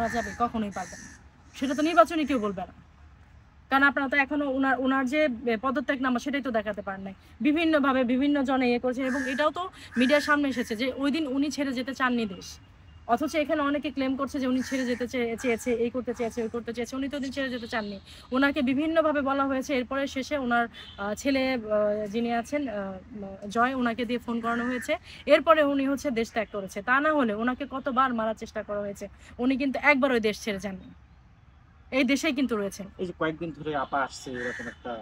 বলা যাবে? কখনোই পারবে না। সেটা তো নির্বাচনে কেউ বলবে না, কারণ আপনারা তো এখনো ওনার যে পদত্যাগ নামা সেটাই তো দেখাতে পারেন নাই। বিভিন্নভাবে বিভিন্ন জনে করেছেন, এবং এটাও তো মিডিয়ার সামনে এসেছে যে ওই দিন উনি ছেড়ে যেতে চাননি দেশ, অথচ এখানে অনেকে ক্লেম করছে যে উনি ছেড়ে যেতে চেয়েছে, এই করতে চেয়েছে, ওই করতে চেয়েছে। উনি তো ওদিন ছেড়ে যেতে চাননি, ওনাকে বিভিন্নভাবে বলা হয়েছে। এরপরে শেষে ওনার ছেলে যিনি আছেন জয়, ওনাকে দিয়ে ফোন করানো হয়েছে, এরপরে উনি হচ্ছে দেশ ত্যাগ করেছে। তা না হলে ওনাকে কতবার মারার চেষ্টা করা হয়েছে, উনি কিন্তু একবার ওই দেশ ছেড়ে যাননি, এই দেশেই কিন্তু রয়েছেন। এই যে কয়েকদিন ধরে আপা আসছে এরকম একটা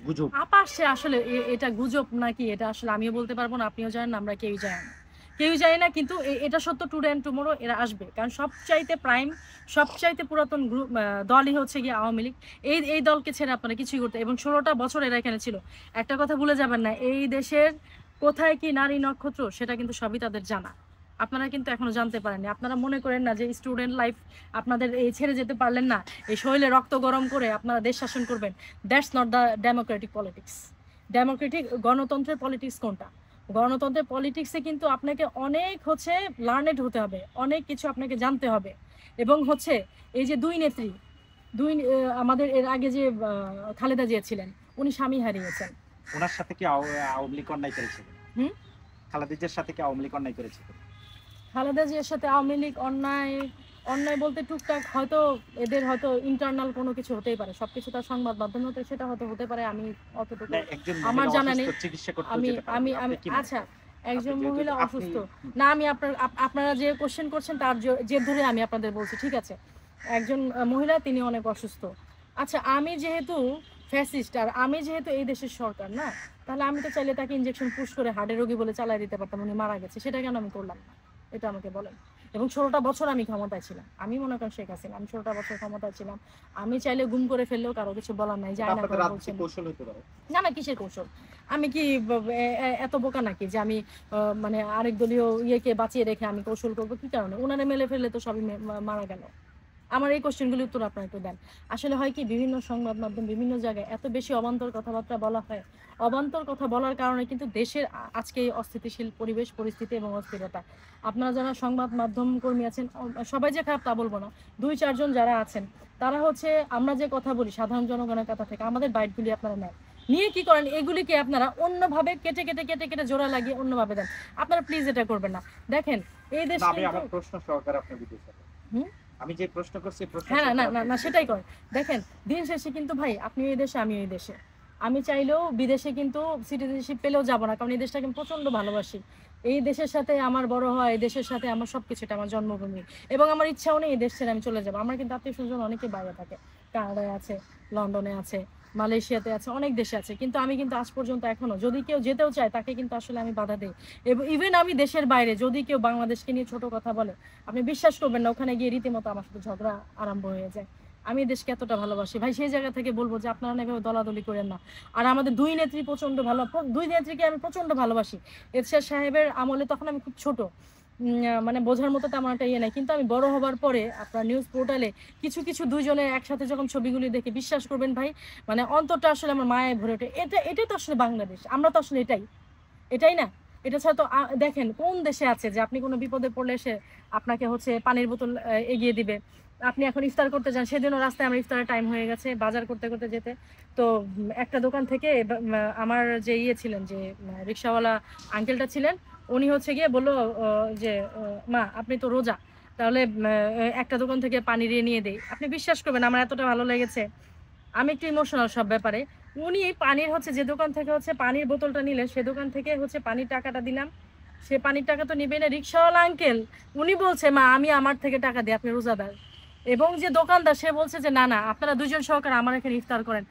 গুজব, আপা আসছে, আসলে এটা গুজব নাকি এটা আসলে আমিও বলতে পারবো না, আপনিও জানেন না, আমরা কেউই জানি না, কেউই জানি না। কিন্তু এটা সত্য, টুডে অ্যান্ড টুমোরো এরা আসবে, কারণ সবচাইতে প্রাইম, সবচাইতে পুরাতন গ্রুপ দলই হচ্ছে গিয়ে আওয়ামী লীগ। এই দলকে ছেড়ে আপনারা কিছুই করতে, এবং 16টা বছর এরা এখানে ছিল। একটা কথা ভুলে যাবেন না, এই দেশের কোথায় কি নারী নক্ষত্র সেটা কিন্তু সবই তাদের জানা। আপনারা কিন্তু এখনো জানতে পারেননি। আপনারা মনে করেন না যে স্টুডেন্ট লাইফ আপনাদের এই ছেড়ে যেতে পারলেন না, এই শরীরে রক্ত গরম করে আপনারা দেশ শাসন করবেন। That's not the Democratic politics. Democratic গণতন্ত্রের পলিটিক্স কোনটা? গণতন্ত্রের পলিটিক্সে কিন্তু আপনাকে অনেক হচ্ছে লার্নেড হতে হবে, অনেক কিছু আপনাকে জানতে হবে। এবং হচ্ছে এই যে দুই নেত্রী, আমাদের এর আগে যে খালেদা জিয়া ছিলেন, উনি স্বামী হারিয়েছেন। ওনার সাথে কি আওয়ামী লীগ অন্যায় করেছিল? হুম, খালেদা জিয়ার সাথে কি আওয়ামী লীগ অন্যায় করেছিল? খালেদা জিয়ার সাথে আওয়ামী লীগ অন্যায় অন্যায় বলতে টুকটাক হয়তো এদের হয়তো ইন্টারনাল কোনো কিছু হতেই পারে, সবকিছু তার সংবাদ মাধ্যমে হতে, সেটা হয়তো হতে পারে। আমি অতটুকু একজন আমার মহিলা জানা নেই। অসুস্থ, চিকিৎসা করতে আমি যেতে পারেন আমি না, আমি আপনি কি মনে আচ্ছা, করেন? একজন আপনি মহিলা যেহেতু অসুস্থ না, আমি আপনারা যে কোশ্চেন করছেন তার জের ধরে আমি আপনাদের বলছি, ঠিক আছে? একজন মহিলা, তিনি অনেক অসুস্থ। আচ্ছা, আমি যেহেতু ফ্যাসিস্ট আর আমি যেহেতু এই দেশের সরকার না, তাহলে আমি তো চাইলে তাকে ইনজেকশন পুশ করে হার্টের রোগী বলে চালাই দিতে পারতাম, উনি মারা গেছে, সেটা কেন আমি করলাম না? এটা আমাকে বলেন। এবং 16টা বছর আমি ক্ষমতায় ছিলাম, আমি মনে করেন শেখ হাসিনা, আমি 16টা বছর ক্ষমতায় ছিলাম। আমি চাইলে গুম করে ফেললেও কারো কিছু বলার নাই, যায় না করে বলছেন। কৌশল হতে পারে। না না, কিসের কৌশল? আমি কি এত বোকা নাকি যে আমি মানে আরেক দলীয় ইয়েকে বাঁচিয়ে রেখে আমি কৌশল করবো? কি কারণে? ওনারে মেলে ফেললে তো সবই মারা গেল। আমার এই কোশ্চেনগুলির উত্তর আপনারা একটু দেন। আসলে হয় কি, বিভিন্ন সংবাদ মাধ্যম বিভিন্ন জায়গায় এত বেশি অবান্তর কথাবার্তা বলা হয়, অবান্তর কথা বলার কারণে কিন্তু দেশের আজকে এই অস্থিতিশীল পরিবেশ পরিস্থিতি এবং অস্থিরতা। আপনারা যারা সংবাদ মাধ্যম কর্মী আছেন, সবাই যে খারাপ তা বলবো না, 2-4 জন যারা আছেন, তারা হচ্ছে আমরা যে কথা বলি সাধারণ জনগণের কথা থেকে, আমাদের বাইটগুলি আপনারা নেন, নিয়ে কি করেন, এগুলিকে আপনারা অন্যভাবে কেটে কেটে কেটে কেটে জোড়া লাগিয়ে অন্যভাবে দেন। আপনারা প্লিজ এটা করবেন না। দেখেন এই দেশ আমি আমার প্রশ্ন সহকারে আপনি দিতে চাই। হুম, আমি যে প্রশ্ন করছি প্রশ্ন হ্যাঁ, না না না, সেটাই করেন। দেখেন, দিন শেষে কিন্তু ভাই, আপনি এই দেশে, আমি এই দেশে। আমি চাইলেও বিদেশে কিন্তু সিটিজেনশিপ পেলেও যাব না, কারণ এই দেশটাকে আমি প্রচন্ড ভালোবাসি। এই দেশের সাথে আমার বড় হয়, এই দেশের সাথে আমার সবকিছু, এটা আমার জন্মভূমি। এবং আমার ইচ্ছাও নেই এই দেশ ছেড়ে আমি চলে যাবো। আমার কিন্তু আত্মীয় স্বজন অনেকে বাইরে থাকে, কানাডায় আছে, লন্ডনে আছে, মালয়েশিয়াতে আছে, অনেক দেশে আছে। কিন্তু আমি কিন্তু আজ পর্যন্ত এখনো, যদি কেউ যেতেও চায় তাকে কিন্তু আসলে আমি বাধা দিই। এবং ইভেন আমি দেশের বাইরে যদি কেউ বাংলাদেশকে নিয়ে ছোট কথা বলে, আপনি বিশ্বাস করবেন না, ওখানে গিয়ে রীতিমতো আমার সাথে ঝগড়া আরম্ভ হয়ে যায়। আমি দেশকে এতটা ভালোবাসি ভাই, সেই জায়গা থেকে বলবো যে আপনারা না এভাবে দলাদলি করেন না। আর আমাদের দুই নেত্রী প্রচন্ড ভালো, দুই নেত্রীকে আমি প্রচন্ড ভালোবাসি। এরশাদ সাহেবের আমলে তখন আমি খুব ছোট, মানে বোঝার মতো তেমন একটা ইয়ে নাই। কিন্তু আমি বড় হবার পরে আপনার নিউজ পোর্টালে কিছু কিছু দুইজনের একসাথে যখন ছবিগুলি দেখে, বিশ্বাস করবেন ভাই, মানে অন্তরটা আসলে আমার মায়ে ভরে ওঠে। এটাই তো আসলে বাংলাদেশ, আমরা তো আসলে এটাই না। এটা ছাড়া তো দেখেন কোন দেশে আছে যে আপনি কোনো বিপদে পড়লে এসে আপনাকে হচ্ছে পানির বোতল এগিয়ে দিবে। আপনি এখন ইফতার করতে যান, সেদিনও রাস্তায় আমার ইফতারের টাইম হয়ে গেছে বাজার করতে করতে যেতে, তো একটা দোকান থেকে আমার যে ইয়ে ছিলেন, যে রিক্সাওয়ালা আঙ্কেলটা ছিলেন, উনি হচ্ছে গিয়ে বললো যে মা আপনি তো রোজা, তাহলে একটা দোকান থেকে পানি নিয়ে দেই। আপনি বিশ্বাস করবেন আমার এতটা ভালো লেগেছে, আমি একটু ইমোশনাল সব ব্যাপারে। উনি পানির হচ্ছে যে দোকান থেকে হচ্ছে পানির বোতলটা নিলেন, সে দোকান থেকে হচ্ছে পানির টাকাটা দিলাম, সে পানির টাকা তো নিবে না, রিক্সাওয়ালা আঙ্কেল উনি বলছে মা আমি আমার থেকে টাকা দিই, আপনি রোজাদার। এবং যে দোকানদার সে বলছে যে না না, আপনারা দুজন সহকারে আমার এখানে ইফতার করেন।